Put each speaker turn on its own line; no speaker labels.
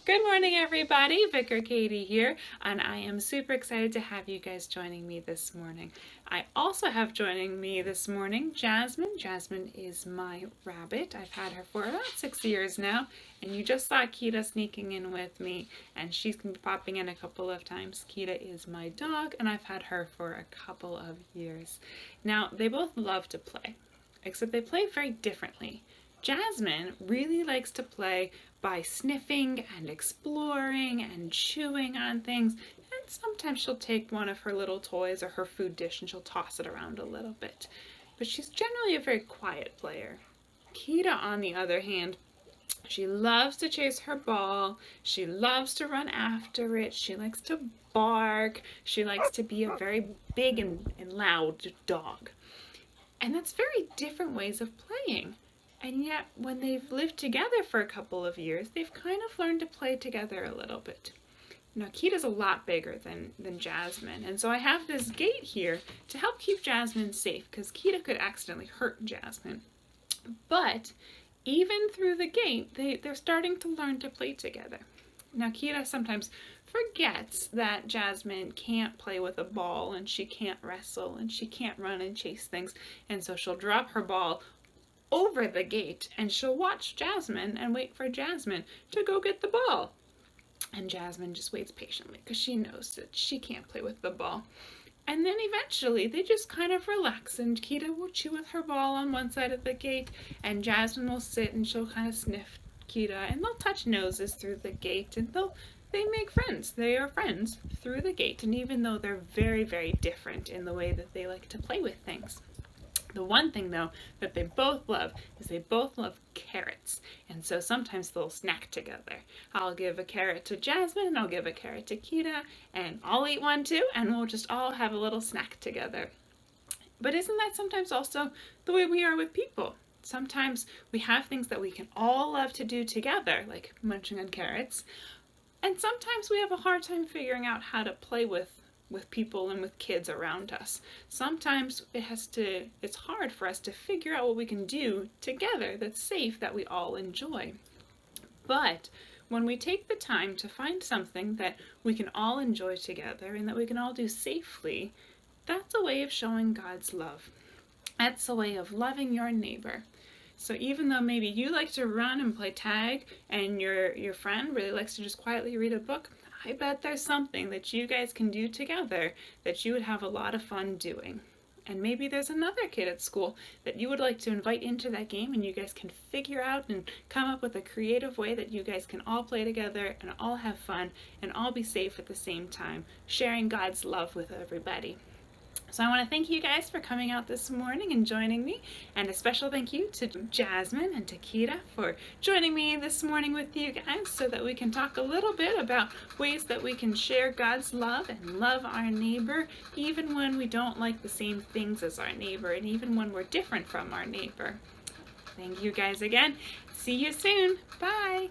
Good morning, everybody. Vicar Katie here, and I am super excited to have you guys joining me this morning. I also have joining me this morning Jasmine. Jasmine is my rabbit. I've had her for about 6 years now, and you just saw Kita sneaking in with me, and she's going to be popping in a couple of times. Kita is my dog, and I've had her for a couple of years. Now, they both love to play, except they play very differently. Jasmine really likes to play by sniffing and exploring and chewing on things, and sometimes she'll take one of her little toys or her food dish and she'll toss it around a little bit. But she's generally a very quiet player. Kita, on the other hand, she loves to chase her ball, she loves to run after it, she likes to bark, she likes to be a very big and loud dog. And that's very different ways of playing. And yet, when they've lived together for a couple of years, they've kind of learned to play together a little bit. Now, Kita's a lot bigger than Jasmine, and so I have this gate here to help keep Jasmine safe, because Kita could accidentally hurt Jasmine. But even through the gate, they're starting to learn to play together. Now, Kita sometimes forgets that Jasmine can't play with a ball, and she can't wrestle, and she can't run and chase things, and so she'll drop her ball over the gate and she'll watch Jasmine and wait for Jasmine to go get the ball. And Jasmine just waits patiently because she knows that she can't play with the ball. And then eventually they just kind of relax, and Kita will chew with her ball on one side of the gate, and Jasmine will sit and she'll kind of sniff Kita, and they'll touch noses through the gate, and they make friends. They are friends through the gate, and even though they're very, very different in the way that they like to play with things. The one thing, though, that they both love is they both love carrots, and so sometimes they'll snack together. I'll give a carrot to Jasmine, and I'll give a carrot to Kita, and I'll eat one too, and we'll just all have a little snack together. But isn't that sometimes also the way we are with people? Sometimes we have things that we can all love to do together, like munching on carrots, and sometimes we have a hard time figuring out how to play with people and with kids around us. Sometimes it's hard for us to figure out what we can do together that's safe, that we all enjoy. But when we take the time to find something that we can all enjoy together and that we can all do safely, that's a way of showing God's love. That's a way of loving your neighbor. So even though maybe you like to run and play tag and your friend really likes to just quietly read a book, I bet there's something that you guys can do together that you would have a lot of fun doing. And maybe there's another kid at school that you would like to invite into that game, and you guys can figure out and come up with a creative way that you guys can all play together and all have fun and all be safe at the same time, sharing God's love with everybody. So I want to thank you guys for coming out this morning and joining me, and a special thank you to Jasmine and to Kita for joining me this morning with you guys so that we can talk a little bit about ways that we can share God's love and love our neighbor even when we don't like the same things as our neighbor, and even when we're different from our neighbor. Thank you guys again. See you soon. Bye.